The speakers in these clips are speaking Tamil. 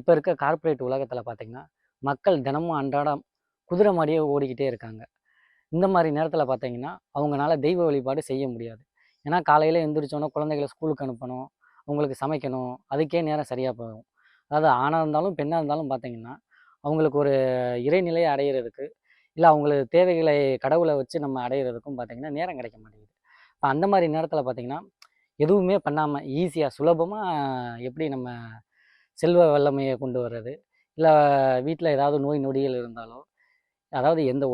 இப்போ இருக்க கார்ப்பரேட் உலகத்தில் பார்த்தீங்கன்னா, மக்கள் தினமும் அன்றாடம் குதிரை மாரியே ஓடிக்கிட்டே இருக்காங்க. இந்த மாரி நேரத்தில் பார்த்தீங்கன்னா, அவங்கனால தெய்வ வழிபாடு செய்ய முடியாது. ஏன்னா காலையில எந்திரிச்சோன குழந்தைகள ஸ்கூலுக்கு அனுப்பணும், அவங்களுக்கு சமைக்கணும், அதுக்கே நேரம் சரியா போகும். அதாவது ஆணா இருந்தாலும், பெண்ணா இருந்தாலும் பார்த்தீங்கன்னா, அவங்களுக்கு ஒரு இறைநிலையை அடையிறதுக்கு, இல்ல அவங்களுக்கு தேவைகளை கடவுள வச்சு நம்ம அடையிறதுக்கும் பார்த்தீங்கன்னா, நேரம் கிடைக்க மாட்டேங்குது. இப்ப அந்த மாரி நேரத்தில பார்த்தீங்கன்னா, எதுவுமே பண்ணாம ஈஸியா சுலபமா எப்படி நம்ம செல்வ வல்லமைய கொண்டு வர்றது, இல்ல வீட்ல ஏதாவது நோய் நொடிகள் இருந்தாலோ, அதாவது இந்த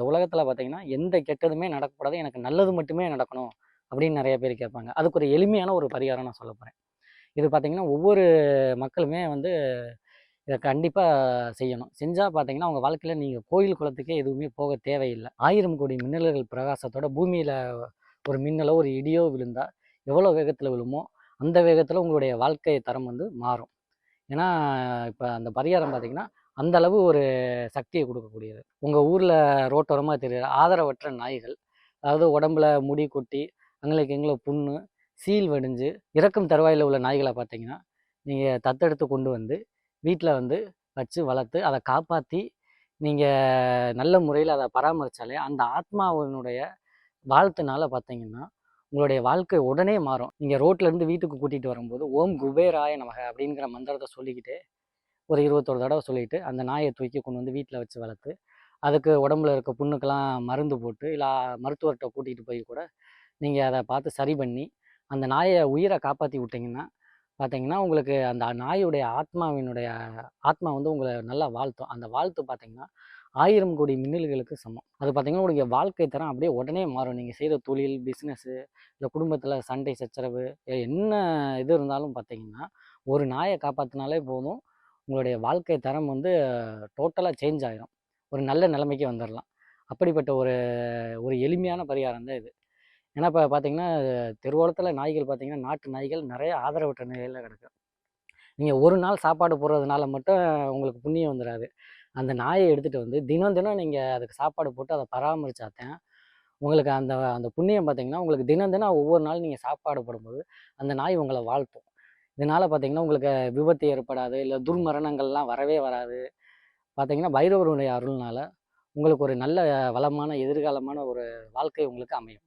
உலகத்தில பார்த்தீங்கன்னா, எந்த கெட்டதுமே நடக்கக்கூடாது. எனக்கு நல்லது மட்டுமே நடக்கணும் அப்படின்னு நெறைய பேர் கேட்பாங்க. அதுக்கு ஒரு எளிமையான ஒரு பரிகாரம் நான் சொல்லப் போறேன். இது பார்த்தீங்கன்னா, ஒவ்வொரு மக்களுமே வந்து இத கண்டிப்பா செய்யணும். செஞ்சா பார்த்தீங்கன்னா, உங்க வாழ்க்கையில நீங்க கோயில், குளத்துக்கே எதுவுமே போக தேவையில்ல. 1000 கோடி மின்னல்கள் பிரகாசத்தோட பூமியில ஒரு மின்னலோ, ஒரு இடியோ விழுந்தா எவ்வளோ வேகத்தில விழுமோ, அந்த வேகத்தில உங்களுடைய வாழ்க்கை தரம் வந்து மாறும். ஏன்னா, இப்ப அந்த பரிகாரம் பார்த்தீங்கன்னா, அந்த அளவு ஒரு சக்திய குடுக்கக்கூடியது. உங்க ஊர்ல ரோட்டோரமா திரியிற ஆதரவற்ற நாய்கள், அதாவது உடம்புல முடி கொட்டி, அங்கலைக்கு இங்கல புண்ணு, சீல் வடிஞ்சு, இறக்கும் தருவாயில உள்ள நாய்கள பார்த்தீங்கன்னா, நீங்க தத்தெடுத்து கொண்டு வந்து, வீட்ல வந்து வச்சு வளர்த்து, அத காப்பாத்தி, நீங்க நல்ல முறையில அத பராமரிச்சாலே, அந்த ஆத்மாவினுடைய வாழ்த்துனால பார்த்தீங்கன்னா, உங்களுடைய வாழ்க்கை உடனே மாறும். நீங்க ரோட்ல இருந்து வீட்டுக்கு கூட்டிட்டு வரும்போது, "ஓம் குபேராய நமக" அப்படிங்கிற மந்திரத்த சொல்லிக்கிட்டே, ஒரு 21 தடவ சொல்லிட்டு, அந்த நாய தூக்கி கொண்டு வந்து வீட்ல வச்சு வளர்த்து, அதுக்கு உடம்புல இருக்க புண்ணுக்கெல்லாம் மருந்து போட்டு, இல்ல மருத்துவர்ட்ட கூட்டிட்டு போய் கூட, நீங்க அத பார்த்து சரி பண்ணி, அந்த நாய உயிர காப்பாத்தி விட்டீங்கன்னா, பார்த்தீங்கன்னா, உங்களுக்கு அந்த நாயுடைய ஆத்மா வந்து உங்கள நல்லா வாழ்த்தும். அந்த வாழ்த்து பார்த்தீங்கன்னா, 1000 கோடி மின்னல்களுக்கு சமம். அது பார்த்தீங்கன்னா, உங்களுடைய வாழ்க்கை தரம் அப்படியே உடனே மாறும். நீங்க செய்ற தொழில், பிசினஸு, இல்ல குடும்பத்தில சண்டை சச்சரவு, என்ன இது இருந்தாலும் பார்த்தீங்கன்னா, ஒரு நாய காப்பாத்துனாலே போதும். உங்களுடைய வாழ்க்கை தரம் வந்து டோட்டலா சேஞ்ச் ஆயிரும். ஒரு நல்ல நிலைமைக்கு வந்துரலாம். அப்படிப்பட்ட ஒரு ஒரு எளிமையான பரிகாரம் தான் இது. ஏன்னா, இப்ப பார்த்தீங்கன்னா, தெருவோரத்தில நாய்கள் பார்த்தீங்கன்னா, நாட்டு நாய்கள் நெறைய ஆதரவற்ற நிலையில கிடக்கு. நீங்க ஒரு நாள் சாப்பாடு போடுறதுனால மட்டும் உங்களுக்கு புண்ணியம் வந்துராது. அந்த நாய எடுத்துட்டு வந்து தினம், தினம் நீங்க அதுக்கு சாப்பாடு போட்டு அத பராமரிச்சா தான், உங்களுக்கு அந்த அந்த புண்ணியம் பார்த்தீங்கன்னா, உங்களுக்கு தினம், தினம் ஒவ்வொரு நாள் நீங்க சாப்பாடு போடும்போது, அந்த நாய் உங்கள வாழ்த்தும். இதனால பார்த்தீங்கன்னா, உங்களுக்கு விபத்து ஏற்படாது. இல்ல துர்மரணங்கள்லாம் வரவே வராது. பார்த்தீங்கன்னா, பைரவருடைய அருள்னால உங்களுக்கு ஒரு நல்ல வளமான எதிர்காலமான ஒரு வாழ்க்கை உங்களுக்கு அமையும்.